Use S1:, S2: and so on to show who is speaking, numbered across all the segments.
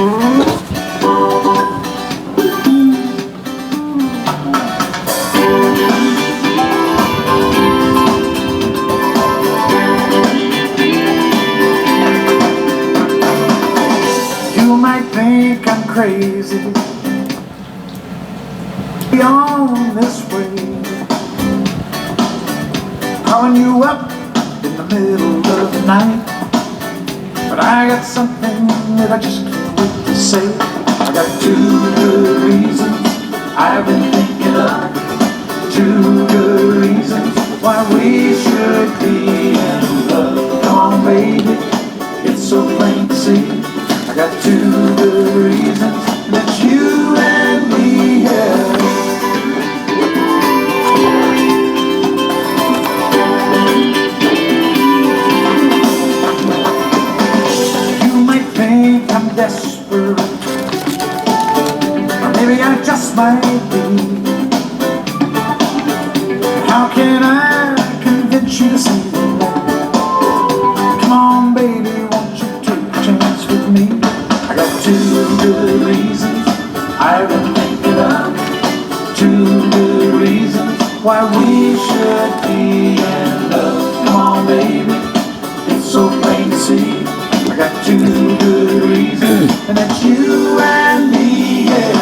S1: You might think I'm crazy beyond this way, calling you up in the middle of the night. But I got something that I just can't wait to say. I got two good reasons I've been thinking of, two good reasons why we should be in love. Come on, baby, it's so plain to see. I got two good reasons that you and me have. You might think I'm desperate, or maybe I just might be. How can I convince you to see that? Come on, baby, won't you take a chance with me? I got two good reasons I've been thinking of, two good reasons why we should be in love. Come on, baby, it's so plain to see. I got two good reasons, and that's you and me, yeah.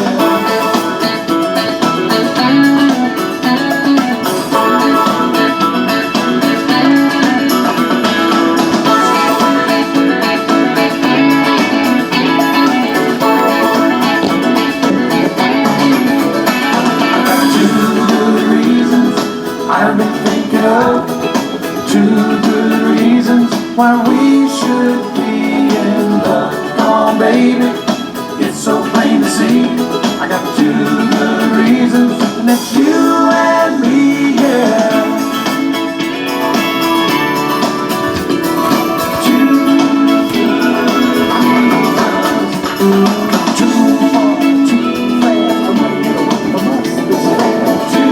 S1: I've been thinking of two good reasons why we should be in love. Come on, baby, it's so plain to see. I got two good reasons, and that's you and me, yeah. Two good reasons. Too far, too fast, I'm gonna get away from us. This is two.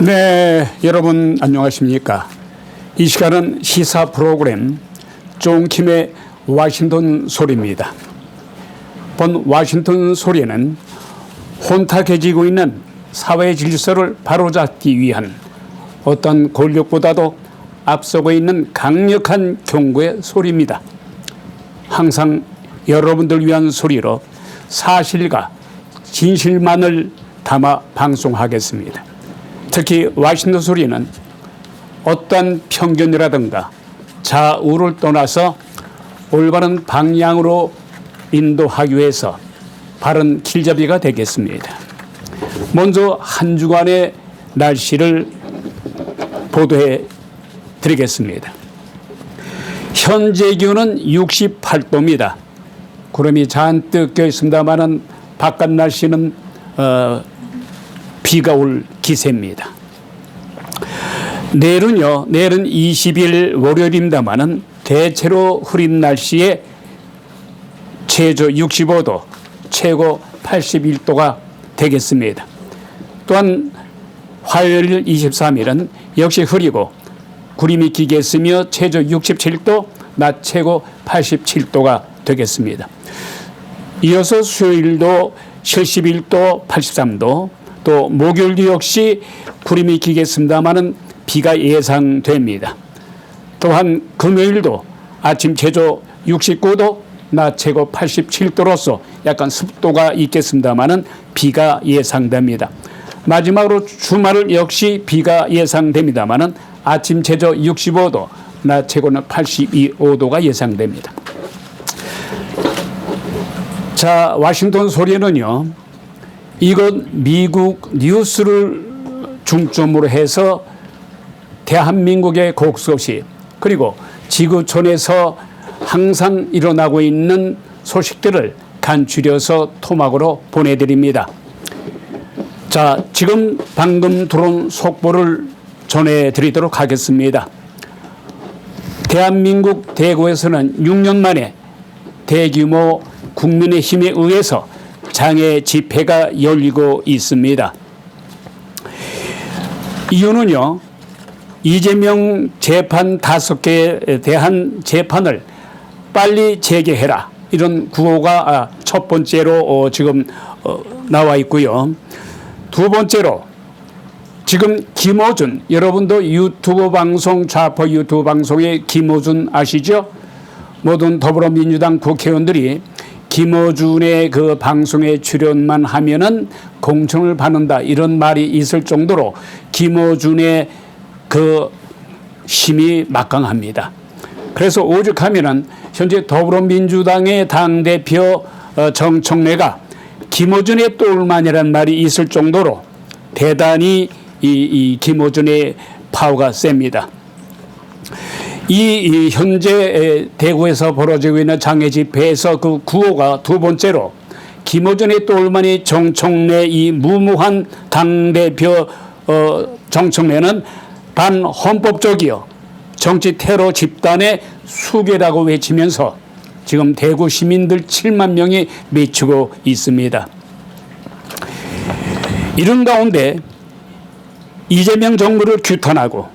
S2: 네, 여러분 안녕하십니까? 이 시간은 시사 프로그램 존킴의 와싱턴 소리입니다. 본 와싱턴 소리는 혼탁해지고 있는 사회 질서를 바로잡기 위한 어떤 권력보다도 앞서고 있는 강력한 경고의 소리입니다. 항상 여러분들 위한 소리로 사실과 진실만을 담아 방송하겠습니다. 특히 와싱턴 소리는 어떠한 편견이라든가 좌우를 떠나서 올바른 방향으로 인도하기 위해서 바른 길잡이가 되겠습니다. 먼저 한 주간의 날씨를 보도해 드리겠습니다. 현재 기온은 68도입니다. 구름이 잔뜩 껴 있습니다만은 바깥 날씨는 비가 올 기세입니다. 내일은 20일 월요일입니다만은 대체로 흐린 날씨에 최저 65도, 최고 81도가 되겠습니다. 또한 화요일 23일은 역시 흐리고 구름이 끼겠으며 최저 67도, 낮 최고 87도가 되겠습니다. 이어서 수요일도 71도, 83도, 또 목요일도 역시 구름이 끼겠습니다마는 비가 예상됩니다. 또한 금요일도 아침 최저 69도, 낮 최고 87도로서 약간 습도가 있겠습니다마는 비가 예상됩니다. 마지막으로 주말 역시 비가 예상됩니다마는 아침 최저 65도, 낮 최고는 85도가 예상됩니다. 자, 와싱턴 소리는요, 이건 미국 뉴스를 중점으로 해서 대한민국의 곡소식 그리고 지구촌에서 항상 일어나고 있는 소식들을 간추려서 토막으로 보내드립니다. 자, 지금 방금 들어온 속보를 전해드리도록 하겠습니다. 대한민국 대구에서는 6년 만에 대규모 국민의힘에 의해서 장애 집회가 열리고 있습니다. 이유는요, 이재명 재판 5개에 대한 재판을 빨리 재개해라, 이런 구호가 첫 번째로 지금 나와 있고요. 두 번째로 지금 김어준, 여러분도 유튜브 방송, 좌파 유튜브 방송의 김어준 아시죠? 모든 더불어민주당 국회의원들이 김어준의 그 방송에 출연만 하면은 공천을 받는다, 이런 말이 있을 정도로 김어준의 그 힘이 막강합니다. 그래서 오죽하면은 현재 더불어민주당의 당대표 정청래가 김어준의 똘만이라는 말이 있을 정도로 대단히 이 김어준의 파워가 셉니다. 이 현재 대구에서 벌어지고 있는 장애 집회에서 그 구호가 두 번째로 김어준의 똘만이 정청래, 이 무모한 당대표 정청래는 반헌법적이요 정치 테러 집단의 수괴라고 외치면서 지금 대구 시민들 7만 명이 외치고 있습니다. 이런 가운데 이재명 정부를 규탄하고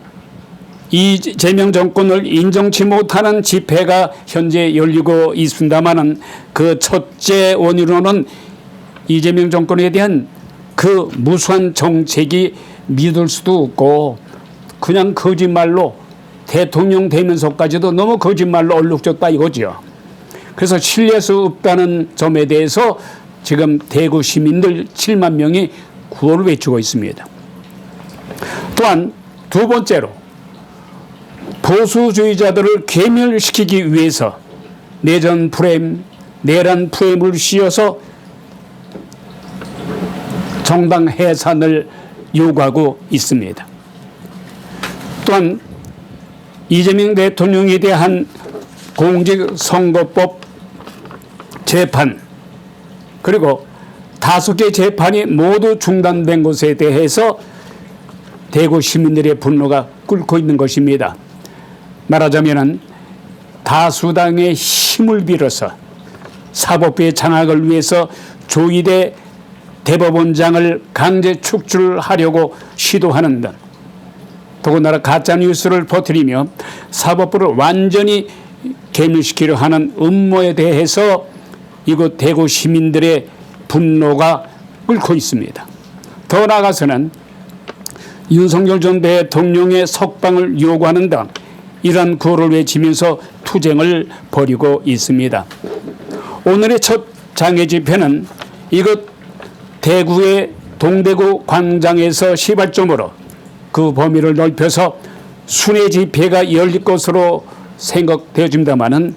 S2: 이재명 정권을 인정치 못하는 집회가 현재 열리고 있습니다마는 그 첫째 원인으로는 이재명 정권에 대한 그 무수한 정책이 믿을 수도 없고 그냥 거짓말로 대통령 되면서까지도 너무 거짓말로 얼룩졌다 이거죠. 그래서 신뢰할 수 없다는 점에 대해서 지금 대구 시민들 7만 명이 구호를 외치고 있습니다. 또한 두 번째로 보수주의자들을 괴멸시키기 위해서 내전 프레임, 내란 프레임을 씌워서 정당 해산을 요구하고 있습니다. 또한 이재명 대통령에 대한 공직선거법 재판, 그리고 5개 재판이 모두 중단된 것에 대해서 대구 시민들의 분노가 끓고 있는 것입니다. 말하자면 다수당의 힘을 빌어서 사법부의 장악을 위해서 조희대 대법원장을 강제 축출하려고 시도하는 등 더군다나 가짜뉴스를 퍼뜨리며 사법부를 완전히 괴멸시키려 하는 음모에 대해서 이곳 대구 시민들의 분노가 끓고 있습니다. 더 나아가서는 윤석열 전 대통령의 석방을 요구하는 등 이러한 구호를 외치면서 투쟁을 벌이고 있습니다. 오늘의 첫 장애 집회는 이곳 대구의 동대구 광장에서 시발점으로 그 범위를 넓혀서 순회 집회가 열릴 것으로 생각되어집니다마는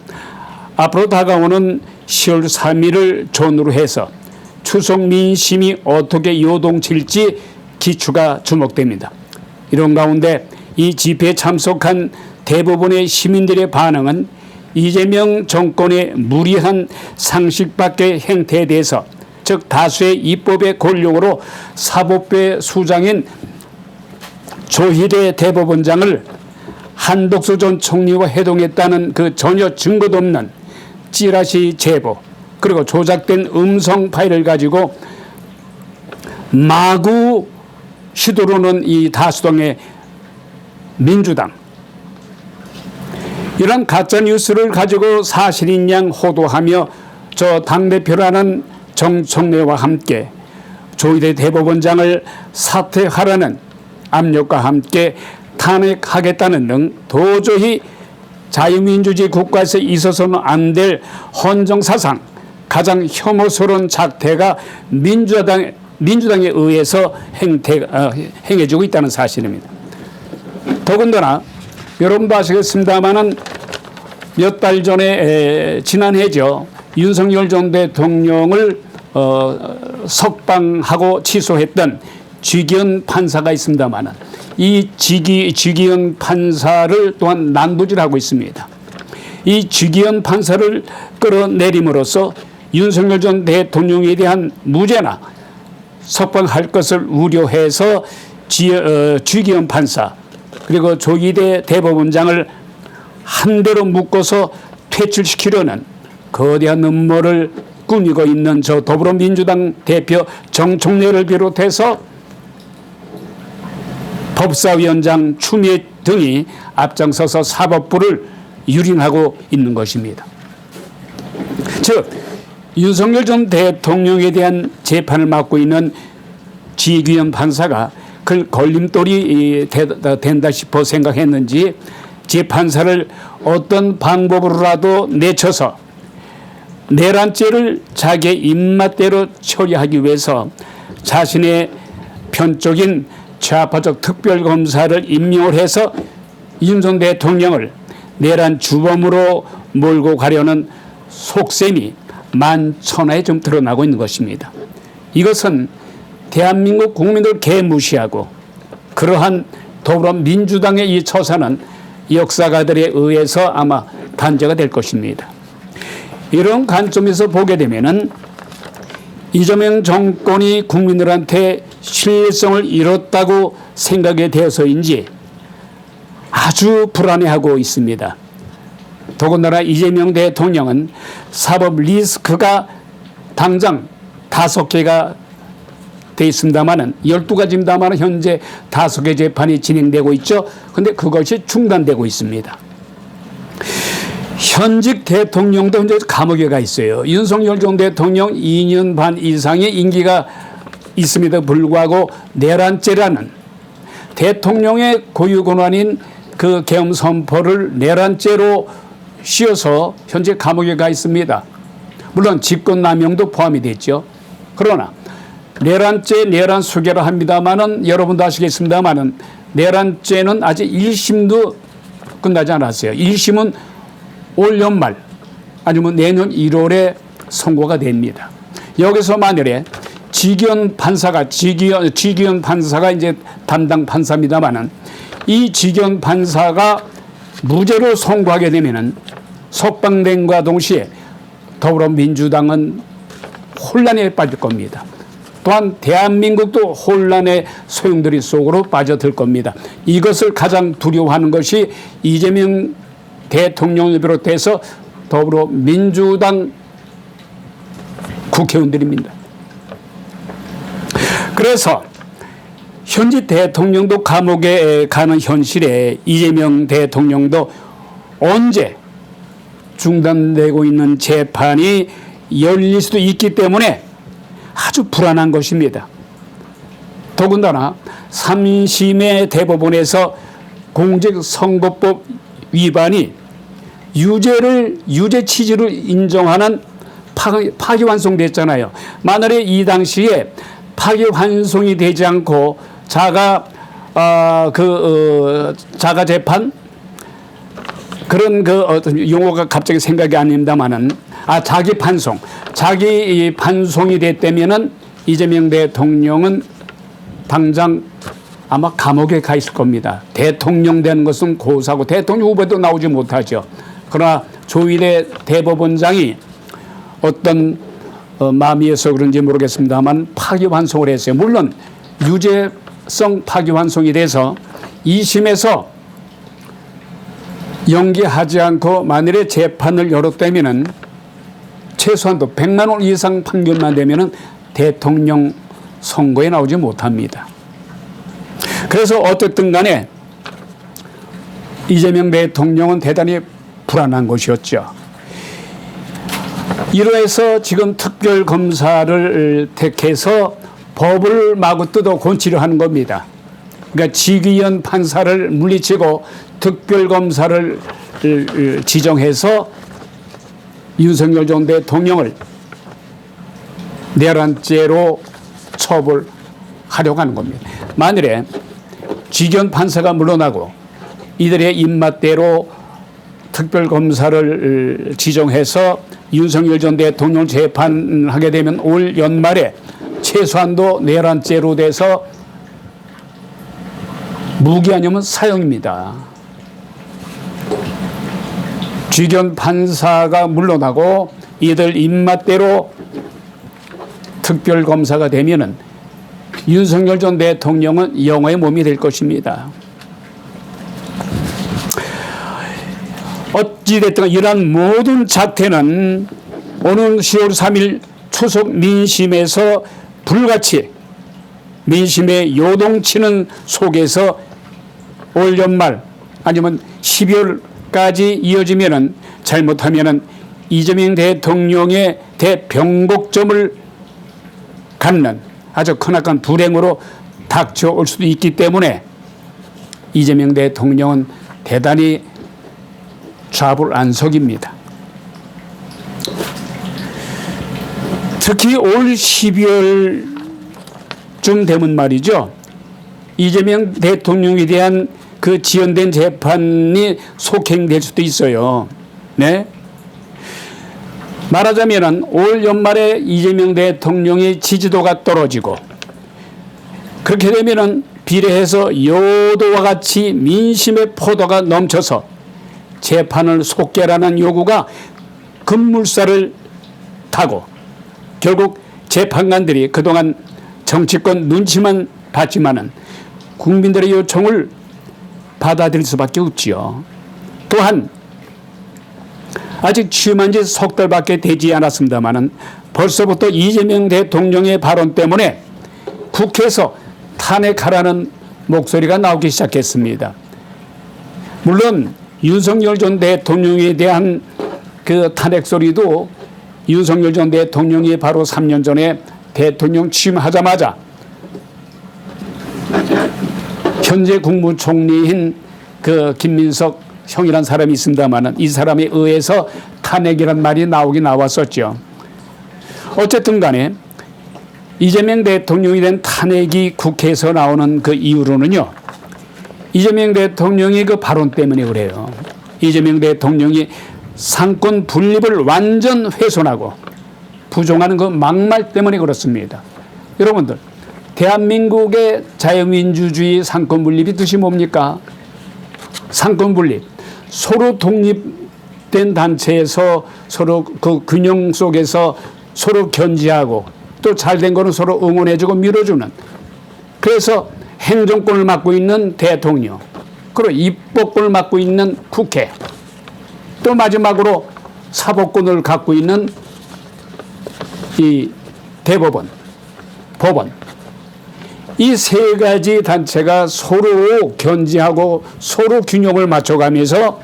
S2: 앞으로 다가오는 10월 3일을 전후로 해서 추석 민심이 어떻게 요동칠지 기추가 주목됩니다. 이런 가운데 이 집회에 참석한 대부분의 시민들의 반응은 이재명 정권의 무리한 상식 밖의 행태에 대해서, 즉 다수의 입법의 권력으로 사법부의 수장인 조희대 대법원장을 한덕수 전 총리와 회동했다는 그 전혀 증거도 없는 찌라시 제보, 그리고 조작된 음성 파일을 가지고 마구 시도로는 이 다수당의 민주당, 이런 가짜뉴스를 가지고 사실인 양 호도하며 저 당대표라는 정청래와 함께 조희대 대법원장을 사퇴하라는 압력과 함께 탄핵하겠다는 등 도저히 자유민주주의 국가에서 있어서는 안 될 헌정사상 가장 혐오스러운 작태가 민주당에 의해서 행해지고 있다는 사실입니다. 더군다나 여러분도 아시겠습니다마는 몇 달 전에 지난해죠. 윤석열 전 대통령을 석방하고 취소했던 쥐기현 판사가 있습니다마는 이 쥐기현 판사를 또한 난도질하고 있습니다. 이 쥐기현 판사를 끌어내림으로써 윤석열 전 대통령에 대한 무죄나 석방할 것을 우려해서 주기현 판사 그리고 조기대 대법원장을 한 대로 묶어서 퇴출시키려는 거대한 음모를 꾸미고 있는 저 더불어민주당 대표 정청래를 비롯해서 법사위원장 추미애 등이 앞장서서 사법부를 유린하고 있는 것입니다. 즉 윤석열 전 대통령에 대한 재판을 맡고 있는 지기현 판사가 그 걸림돌이 된다 싶어 생각했는지 재판사를 어떤 방법으로라도 내쳐서 내란죄를 자기의 입맛대로 처리하기 위해서 자신의 편적인 좌파적 특별검사를 임명을 해서 윤 전 대통령을 내란 주범으로 몰고 가려는 속셈이 만천하에 좀 드러나고 있는 것입니다. 이것은 대한민국 국민을 개무시하고 그러한 더불어민주당의 이 처사는 역사가들에 의해서 아마 단죄가 될 것입니다. 이런 관점에서 보게 되면은 이재명 정권이 국민들한테 신뢰성을 잃었다고 생각이 되어서인지 아주 불안해하고 있습니다. 더군다나 이재명 대통령은 사법 리스크가 당장 5개가 돼 있습니다만은 12가지입니다만 현재 5개 재판이 진행되고 있죠. 그런데 그것이 중단되고 있습니다. 현직 대통령도 현재 감옥에 가 있어요. 윤석열 전 대통령 2년 반 이상의 임기가 있음에도 불구하고 내란죄라는 대통령의 고유 권한인 그 계엄 선포를 내란죄로 씌워서 현재 감옥에 가 있습니다. 물론 직권남용도 포함이 됐죠. 그러나 내란죄, 내란 수개라 합니다만은 여러분도 아시겠습니다만은 내란죄는 아직 1심도 끝나지 않았어요. 1심은 올 연말 아니면 내년 1월에 선고가 됩니다. 여기서 만일에 지기현 판사가 이제 담당 판사입니다만은 이 지기현 판사가 무죄로 선고하게 되면은 석방됨과 동시에 더불어민주당은 혼란에 빠질 겁니다. 또한 대한민국도 혼란의 소용돌이 속으로 빠져들 겁니다. 이것을 가장 두려워하는 것이 이재명 대통령을 비롯해서 더불어민주당 국회의원들입니다. 그래서 현재 대통령도 감옥에 가는 현실에 이재명 대통령도 언제 중단되고 있는 재판이 열릴 수도 있기 때문에 아주 불안한 것입니다. 더군다나 3심의 대법원에서 공직선거법 위반이 유죄 취지를 인정하는 파기환송됐잖아요. 만약에 이 당시에 파기환송이 되지 않고 자가 재판 그런 어떤 용어가 갑자기 생각이 안 납니다만은 자기 판송이 됐다면은 이재명 대통령은 당장 아마 감옥에 가 있을 겁니다. 대통령 되는 것은 고사고 대통령 후보도 나오지 못하죠. 그러나 조희대 대법원장이 어떤 마음이어서 그런지 모르겠습니다만 파기환송을 했어요. 물론 유죄성 파기환송이 돼서 2심에서 연기하지 않고 만일에 재판을 열었다면은 최소한도 100만 원 이상 판결만 되면은 대통령 선거에 나오지 못합니다. 그래서 어쨌든 간에 이재명 대통령은 대단히 불안한 것이었죠. 이로해서 지금 특별검사를 택해서 법을 마구 뜯어 고치려 하는 겁니다. 그러니까 지기현 판사를 물리치고 특별검사를 지정해서 윤석열 전 대통령을 내란죄로 처벌하려고 하는 겁니다. 만일에 지기현 판사가 물러나고 이들의 입맛대로 특별검사를 지정해서 윤석열 전 대통령 재판하게 되면 올 연말에 최소한도 내란죄로 돼서 무기 아니면 사형입니다. 지기현 판사가 물러나고 이들 입맛대로 특별검사가 되면은 윤석열 전 대통령은 영어의 몸이 될 것입니다. 어찌됐든 이러한 모든 자태는 오는 10월 3일 추석 민심에서 불같이 민심의 요동치는 속에서 올 연말 아니면 12월까지 이어지면은 잘못하면은 이재명 대통령의 대병복점을 갖는 아주 크나큰 불행으로 닥쳐올 수도 있기 때문에 이재명 대통령은 대단히 좌불안석입니다. 특히 올 12월쯤 되면 말이죠. 이재명 대통령에 대한 그 지연된 재판이 속행될 수도 있어요. 네. 말하자면 올 연말에 이재명 대통령의 지지도가 떨어지고 그렇게 되면 비례해서 여도와 같이 민심의 포도가 넘쳐서 재판을 속개라는 요구가 급물살을 타고 결국 재판관들이 그동안 정치권 눈치만 봤지만은 국민들의 요청을 받아들일 수밖에 없지요. 또한 아직 취임한 지 석 달밖에 되지 않았습니다만은 벌써부터 이재명 대통령의 발언 때문에 국회에서 탄핵하라는 목소리가 나오기 시작했습니다. 물론 윤석열 전 대통령에 대한 그 탄핵 소리도 윤석열 전 대통령이 바로 3년 전에 대통령 취임하자마자 현재 국무총리인 그 김민석 형이란 사람이 있습니다만은 이 사람에 의해서 탄핵이란 말이 나오긴 나왔었죠. 어쨌든 간에 이재명 대통령이 된 탄핵이 국회에서 나오는 그 이유로는요. 이재명 대통령의 그 발언 때문에 그래요. 이재명 대통령이 상권 분립을 완전 훼손하고 부정하는 그 막말 때문에 그렇습니다. 여러분들, 대한민국의 자유민주주의 상권 분립이 뜻이 뭡니까? 상권 분립. 서로 독립된 단체에서 서로 그 균형 속에서 서로 견지하고 또 잘된 거는 서로 응원해주고 밀어주는. 그래서 행정권을 맡고 있는 대통령, 그리고 입법권을 맡고 있는 국회, 또 마지막으로 사법권을 갖고 있는 이 대법원, 법원. 이 세 가지 단체가 서로 견지하고 서로 균형을 맞춰가면서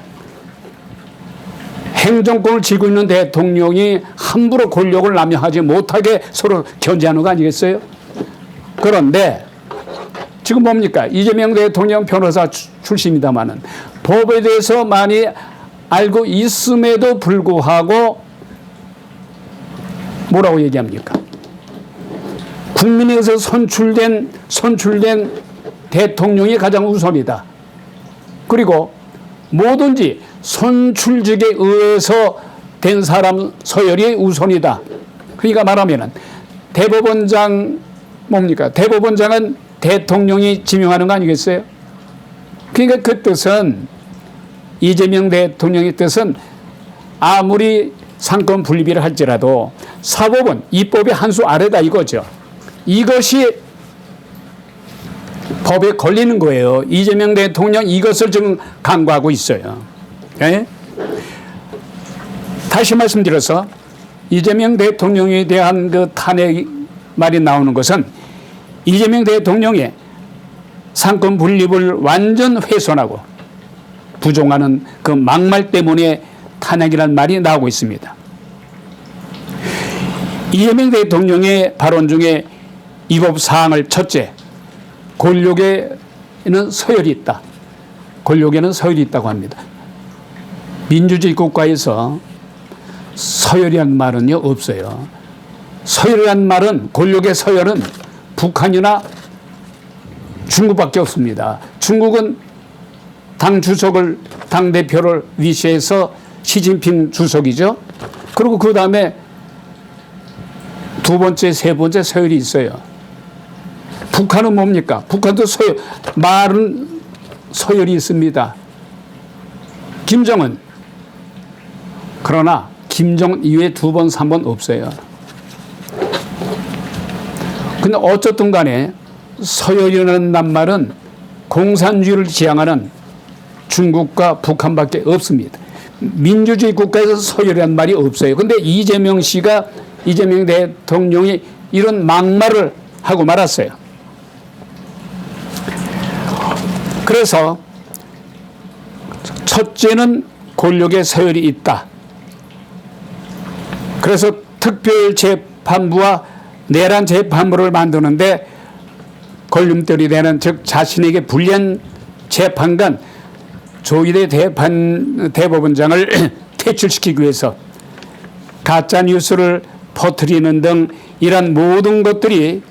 S2: 행정권을 쥐고 있는 대통령이 함부로 권력을 남용하지 못하게 서로 견지하는 거 아니겠어요? 그런데 지금 뭡니까? 이재명 대통령 변호사 출신입니다마는 법에 대해서 많이 알고 있음에도 불구하고 뭐라고 얘기합니까? 국민에서 선출된 대통령이 가장 우선이다. 그리고 뭐든지 선출직에 의해서 된 사람 서열이 우선이다. 그러니까 말하면은 대법원장 뭡니까? 대법원장은 대통령이 지명하는 거 아니겠어요? 그러니까 그 뜻은 이재명 대통령의 뜻은 아무리 상권 분립을 할지라도 사법은 입법의 한 수 아래다 이거죠. 이것이 법에 걸리는 거예요. 이재명 대통령 이것을 지금 강구하고 있어요. 네? 다시 말씀드려서 이재명 대통령에 대한 그 탄핵 말이 나오는 것은 이재명 대통령의 상권 분립을 완전 훼손하고 부정하는 그 막말 때문에 탄핵이라는 말이 나오고 있습니다. 이재명 대통령의 발언 중에 위법 사항을 첫째, 권력에는 서열이 있다. 권력에는 서열이 있다고 합니다. 민주주의 국가에서 서열이란 말은요 없어요. 서열이란 말은 권력의 서열은 북한이나 중국밖에 없습니다. 중국은 당 주석을 당 대표를 위시해서 시진핑 주석이죠. 그리고 그 다음에 두 번째, 세 번째 서열이 있어요. 북한은 뭡니까? 북한도 서열, 말은 서열이 있습니다. 김정은. 그러나 김정은 이후에 두 번, 3번 없어요. 근데 어쨌든 간에 서열이라는 낱말은 공산주의를 지향하는 중국과 북한밖에 없습니다. 민주주의 국가에서 서열이라는 말이 없어요. 근데 이재명 대통령이 이런 막말을 하고 말았어요. 그래서 첫째는 권력의 서열이 있다. 그래서 특별재판부와 내란 재판부를 만드는데 걸림돌이 되는, 즉 자신에게 불리한 재판관 조희대 대법원장을 퇴출시키기 위해서 가짜 뉴스를 퍼뜨리는 등 이러한 모든 것들이,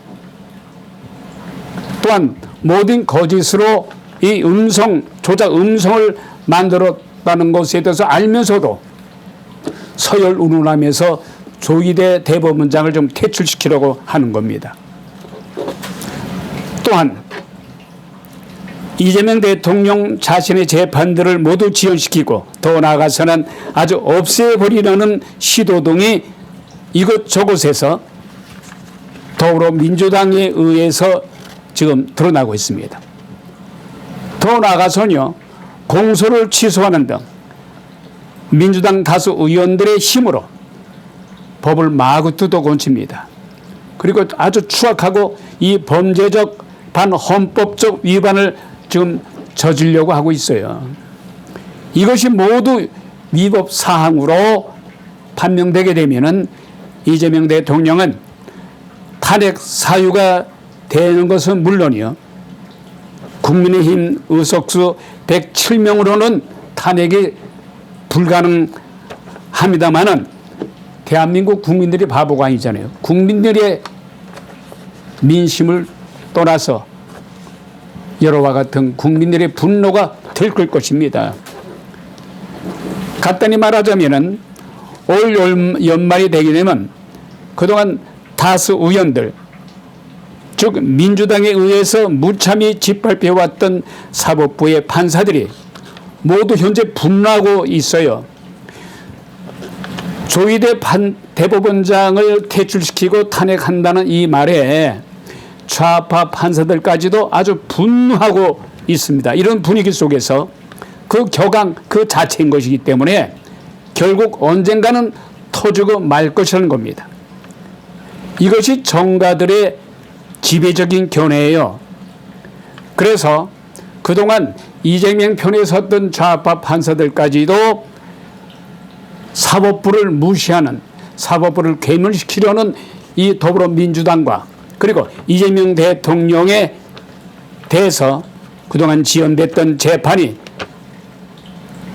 S2: 또한 모든 거짓으로 이 조작 음성을 만들었다는 것에 대해서 알면서도 서열 운운하면서 조희대 대법원장을 좀 퇴출시키려고 하는 겁니다. 또한 이재명 대통령 자신의 재판들을 모두 지연시키고 더 나아가서는 아주 없애버리려는 시도 등이 이곳저곳에서 더불어민주당에 의해서 지금 드러나고 있습니다. 더 나아가서는요, 공소를 취소하는 등 민주당 다수 의원들의 힘으로 법을 마구 뜯어고칩니다. 그리고 아주 추악하고 이 범죄적 반헌법적 위반을 지금 저지르려고 하고 있어요. 이것이 모두 위법 사항으로 판명되게 되면은 이재명 대통령은 탄핵 사유가 되는 것은 물론이요, 국민의힘 의석수 107명으로는 탄핵이 불가능합니다만은 대한민국 국민들이 바보가 아니잖아요. 국민들의 민심을 떠나서 여러와 같은 국민들의 분노가 들끓 것입니다. 간단히 말하자면은 올 연말이 되게 되면 그동안 다수 의원들, 즉 민주당에 의해서 무참히 짓밟혀왔던 사법부의 판사들이 모두 현재 분노하고 있어요. 조희대 대법원장을 퇴출시키고 탄핵한다는 이 말에 좌파 판사들까지도 아주 분노하고 있습니다. 이런 분위기 속에서 그 격앙 그 자체인 것이기 때문에 결국 언젠가는 터지고 말 것이라는 겁니다. 이것이 정가들의 지배적인 견해예요. 그래서 그동안 이재명 편에 섰던 좌파 판사들까지도 사법부를 무시하는, 사법부를 괴멸시키려는 이 더불어민주당과 그리고 이재명 대통령에 대해서 그동안 지연됐던 재판이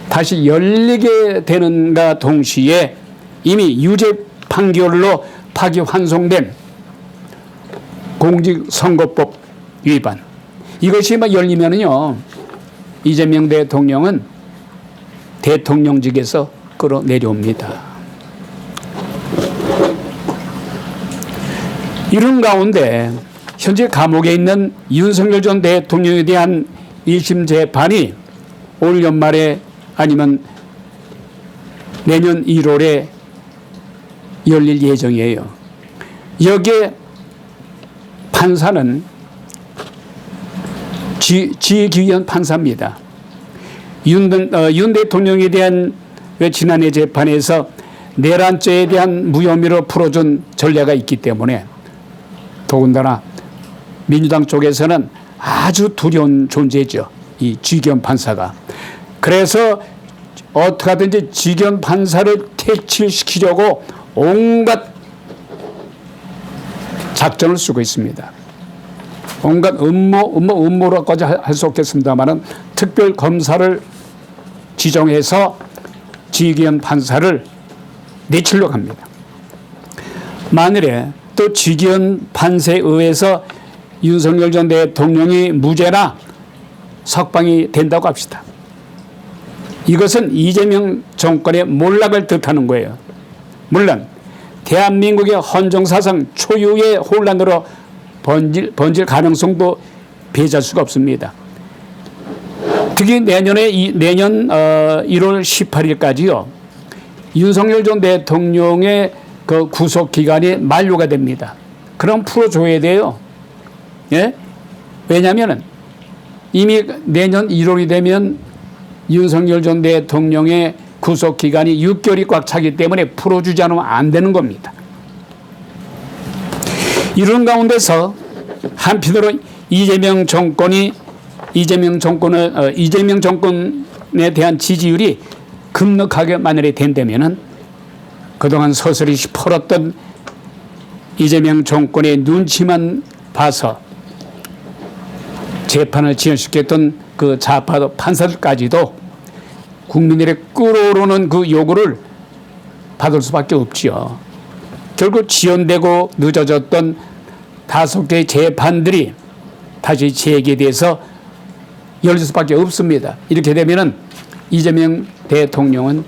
S2: 다시 열리게 되는가 동시에 이미 유죄 판결로 파기환송된 공직선거법 위반, 이것이 막 열리면은요, 이재명 대통령은 대통령직에서 끌어내려옵니다. 이런 가운데 현재 감옥에 있는 윤석열 전 대통령에 대한 1심 재판이 올 연말에 아니면 내년 1월에 열릴 예정이에요. 여기에 판사는 지기현 판사입니다. 윤 대통령에 대한 지난해 재판에서 내란죄에 대한 무혐의로 풀어준 전례가 있기 때문에 더군다나 민주당 쪽에서는 아주 두려운 존재죠. 이 지기현 판사가. 그래서 어떻게 하든지 지기현 판사를 퇴출시키려고 온갖 작전을 쓰고 있습니다. 온갖 음모라고까지 할 수 없겠습니다만은 특별 검사를 지정해서 지기현 판사를 내치려고 합니다. 만일에 또 지기현 판사에 의해서 윤석열 전 대통령이 무죄나 석방이 된다고 합시다. 이것은 이재명 정권의 몰락을 뜻하는 거예요. 물론 대한민국의 헌정사상 초유의 혼란으로 번질 가능성도 배제할 수가 없습니다. 특히 내년 1월 18일까지요. 윤석열 전 대통령의 그 구속 기간이 만료가 됩니다. 그럼 풀어줘야 돼요. 예? 왜냐하면 이미 내년 1월이 되면 윤석열 전 대통령의 구속기간이 6개월이 꽉 차기 때문에 풀어주지 않으면 안 되는 겁니다. 이런 가운데서 한편으로 이재명 정권에 대한 지지율이 급락하게 만약에 된다면은 그동안 서서히 시퍼렀던 이재명 정권의 눈치만 봐서 재판을 지연시켰던 그 좌파 판사들까지도 국민들의 끓어오르는 그 요구를 받을 수밖에 없지요. 결국 지연되고 늦어졌던 5개의 재판들이 다시 재개돼서 열릴 수밖에 없습니다. 이렇게 되면은 이재명 대통령은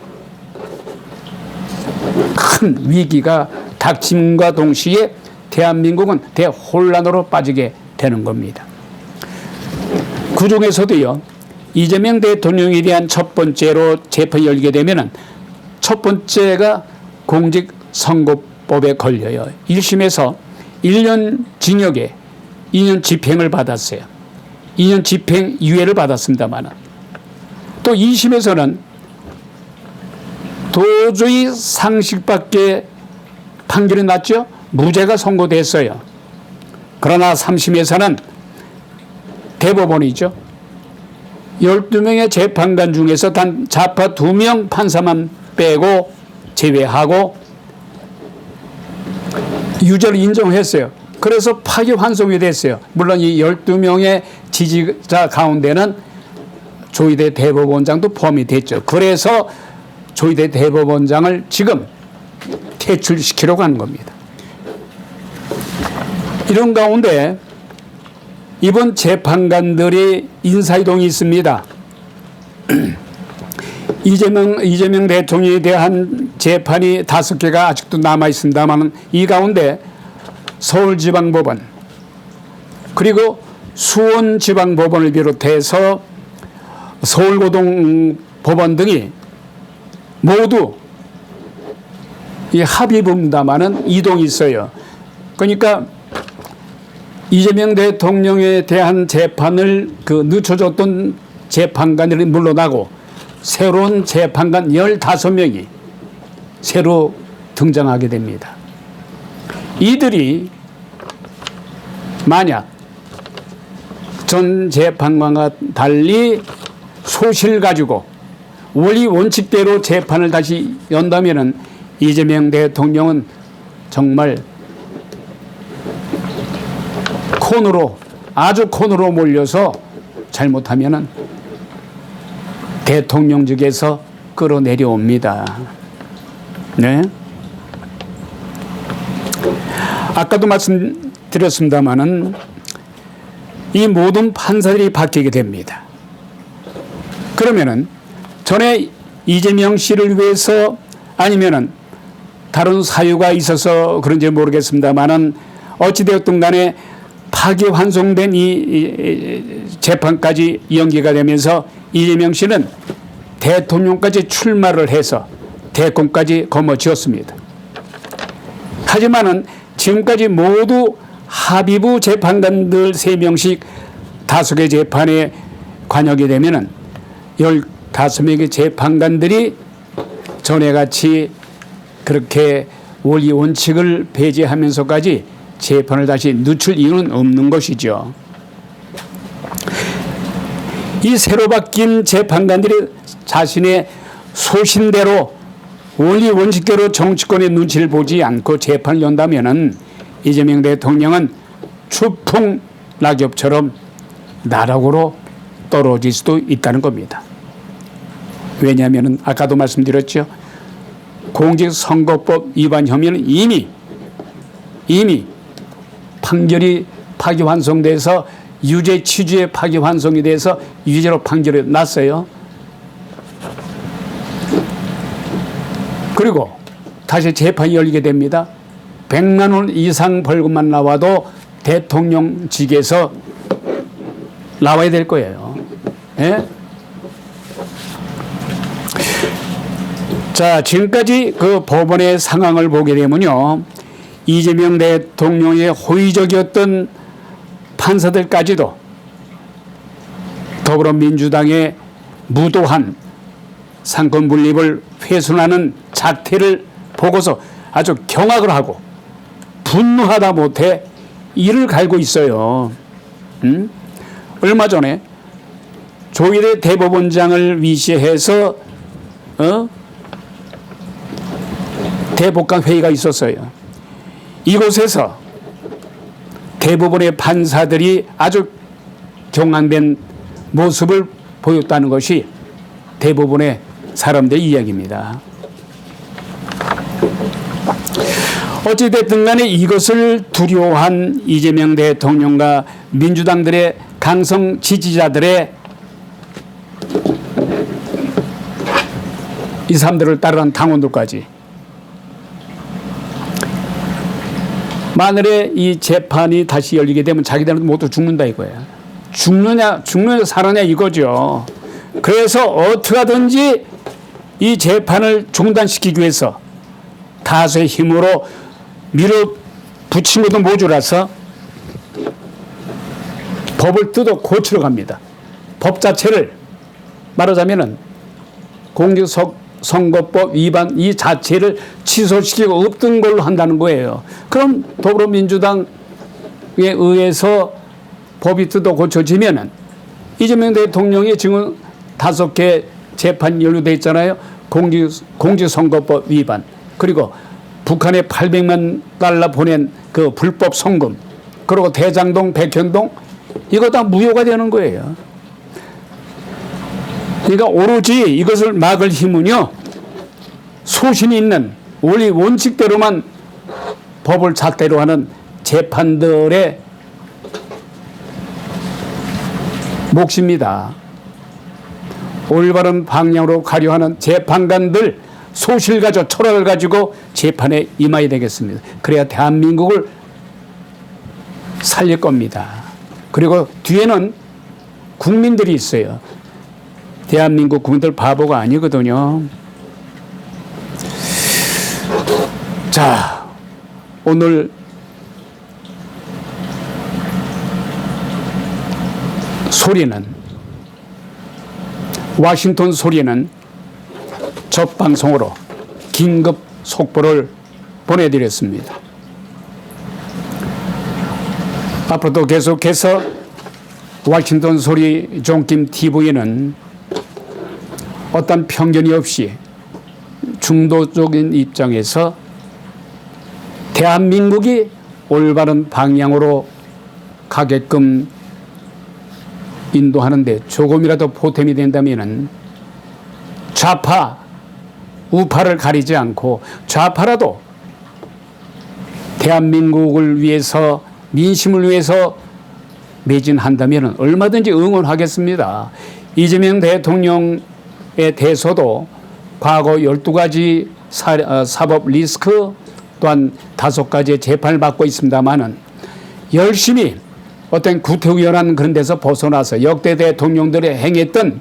S2: 큰 위기가 닥침과 동시에 대한민국은 대혼란으로 빠지게 되는 겁니다. 그 중에서도요, 이재명 대통령에 대한 첫 번째로 재판이 열리게 되면은 첫 번째가 공직선거법에 걸려요. 1심에서 1년 징역에 2년 집행을 받았어요. 2년 집행 유예를 받았습니다만 또 2심에서는 도저히 상식밖에 판결이 났죠. 무죄가 선고됐어요. 그러나 3심에서는 대법원이죠. 12명의 재판관 중에서 단 좌파 2명 판사만 빼고 제외하고 유죄를 인정했어요. 그래서 파기환송이 됐어요. 물론 이 12명의 지지자 가운데는 조희대 대법원장도 포함이 됐죠. 그래서 조희대 대법원장을 지금 퇴출시키려고 하는 겁니다. 이런 가운데 이번 재판관들의 인사이동이 있습니다. 이재명 대통령에 대한 재판이 5개가 아직도 남아 있습니다만 이 가운데 서울지방법원 그리고 수원지방법원을 비롯해서 서울고등법원 등이 모두 이 합의부입니다만은 이동이 있어요. 그러니까 이재명 대통령에 대한 재판을 늦춰줬던 재판관들이 물러나고 새로운 재판관 15명이 새로 등장하게 됩니다. 이들이 만약 전 재판관과 달리 소실 가지고 원리 원칙대로 재판을 다시 연다면은 이재명 대통령은 정말 아주 콘으로 몰려서 잘못하면은 대통령직에서 끌어내려옵니다. 네. 아까도 말씀드렸습니다마는 이 모든 판사들이 바뀌게 됩니다. 그러면은 전에 이재명 씨를 위해서 아니면은 다른 사유가 있어서 그런지 모르겠습니다만은 어찌되었든 간에 파기환송된 이 재판까지 연기가 되면서 이재명 씨는 대통령까지 출마를 해서 대권까지 거머쥐었습니다. 하지만은 지금까지 모두 합의부 재판관들 3명씩 5개 재판에 관여하게 되면은 15명의 재판관들이 전에같이 그렇게 원리 원칙을 배제하면서까지 재판을 다시 늦출 이유는 없는 것이죠. 이 새로 바뀐 재판관들이 자신의 소신대로 원리 원칙대로 정치권의 눈치를 보지 않고 재판을 연다면은 이재명 대통령은 추풍 낙엽처럼 나락으로 떨어질 수도 있다는 겁니다. 왜냐하면 아까도 말씀드렸죠. 공직선거법 위반 혐의는 이미 판결이 파기환송돼서 유죄 취지에 파기환송이 돼서 유죄로 판결이 났어요. 그리고 다시 재판이 열리게 됩니다. 100만 원 이상 벌금만 나와도 대통령직에서 나와야 될 거예요. 예? 자, 지금까지 그 법원의 상황을 보게 되면요. 이재명 대통령의 호의적이었던 판사들까지도 더불어민주당의 무도한 상권 분립을 훼손하는 작태를 보고서 아주 경악을 하고 분노하다 못해 이를 갈고 있어요. 얼마 전에 조희대 대법원장을 위시해서 대법관 회의가 있었어요. 이곳에서 대법원의 판사들이 아주 경황된 모습을 보였다는 것이 대법원의 사람들의 이야기입니다. 어찌됐든 간에 이것을 두려워한 이재명 대통령과 민주당들의 강성 지지자들의 이 사람들을 따르는 당원들까지 만일에 이 재판이 다시 열리게 되면 자기들은 모두 죽는다 이거야. 죽느냐 살아냐 이거죠. 그래서 어떻게 하든지 이 재판을 중단시키기 위해서 다수의 힘으로 밀어붙인 것도 모자라서 법을 뜯어 고치러 갑니다. 법 자체를 말하자면은 공직선거법 위반 이 자체를 취소시키고 없던 걸로 한다는 거예요. 그럼 더불어민주당에 의해서 법이 뜯어 고쳐지면은 이재명 대통령이 지금 5개 재판 연루돼 있잖아요. 공직선거법 위반 그리고 북한에 800만 달러 보낸 그 불법 송금 그리고 대장동 백현동 이거 다 무효가 되는 거예요. 그러니까 오로지 이것을 막을 힘은요 소신이 있는 원리 원칙대로만 법을 잣대로 하는 재판들의 몫입니다. 올바른 방향으로 가려 하는 재판관들 소실 가지고 철학을 가지고 재판에 임해야 되겠습니다. 그래야 대한민국을 살릴 겁니다. 그리고 뒤에는 국민들이 있어요. 대한민국 국민들 바보가 아니거든요. 자, 오늘 워싱턴 소리는 첫 방송으로 긴급 속보를 보내드렸습니다. 앞으로도 계속해서 워싱턴 소리 종김 TV는 어떤 편견이 없이 중도적인 입장에서 대한민국이 올바른 방향으로 가게끔 인도하는데 조금이라도 보탬이 된다면 좌파, 우파를 가리지 않고 좌파라도 대한민국을 위해서 민심을 위해서 매진한다면 얼마든지 응원하겠습니다. 이재명 대통령에 대해서도 과거 12가지 사법 리스크 또한 5가지의 재판을 받고 있습니다만은 열심히 어떤 구태의연한 그런 데서 벗어나서 역대 대통령들이 행했던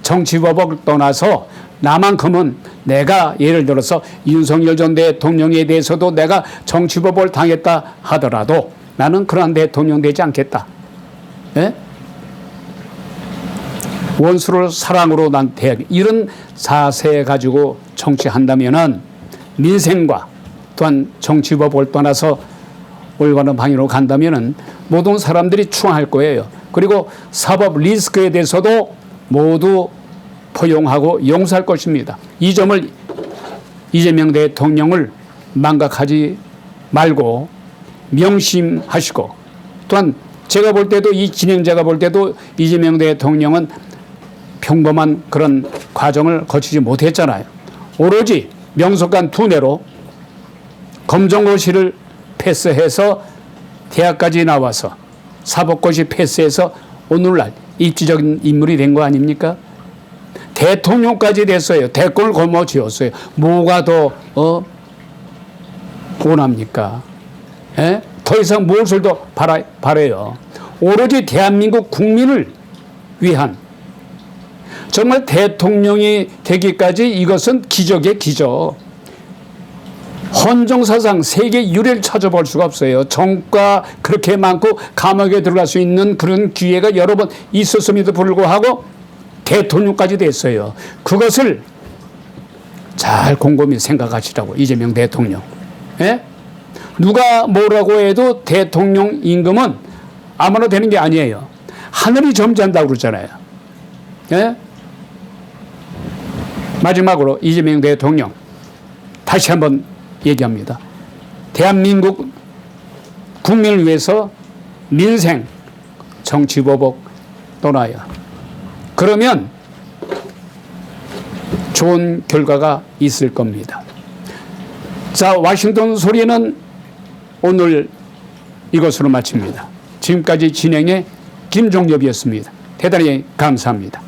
S2: 정치법을 떠나서 나만큼은 내가 예를 들어서 윤석열 전 대통령에 대해서도 내가 정치법을 당했다 하더라도 나는 그러한 대통령 되지 않겠다. 예? 원수를 사랑으로 난 대학 이런 자세 가지고 정치한다면은 민생과 또한 정치법을 떠나서 올바른 방향으로 간다면은 모든 사람들이 추앙할 거예요. 그리고 사법 리스크에 대해서도 모두 포용하고 용서할 것입니다. 이 점을 이재명 대통령을 망각하지 말고 명심하시고 또한 제가 볼 때도 이 진행자가 볼 때도 이재명 대통령은 평범한 그런 과정을 거치지 못했잖아요. 오로지 명석관 두뇌로 검정고시를 패스해서 대학까지 나와서 사법고시 패스해서 오늘날 입지적인 인물이 된 거 아닙니까? 대통령까지 됐어요. 대권을 거머쥐었어요. 뭐가 더 원합니까? 에? 더 이상 무엇을 더 바라요? 오로지 대한민국 국민을 위한 정말 대통령이 되기까지 이것은 기적의 기적. 헌정사상 세계 유례를 찾아볼 수가 없어요. 정과 그렇게 많고 감옥에 들어갈 수 있는 그런 기회가 여러 번 있었음에도 불구하고 대통령까지 됐어요. 그것을 잘 곰곰이 생각하시라고, 이재명 대통령. 예? 누가 뭐라고 해도 대통령 임금은 아무나 되는 게 아니에요. 하늘이 점지한다고 그러잖아요. 예? 마지막으로 이재명 대통령 다시 한번 얘기합니다. 대한민국 국민을 위해서 민생, 정치보복 떠나요. 그러면 좋은 결과가 있을 겁니다. 자, 와싱턴 소리는 오늘 이것으로 마칩니다. 지금까지 진행의 김종엽이었습니다. 대단히 감사합니다.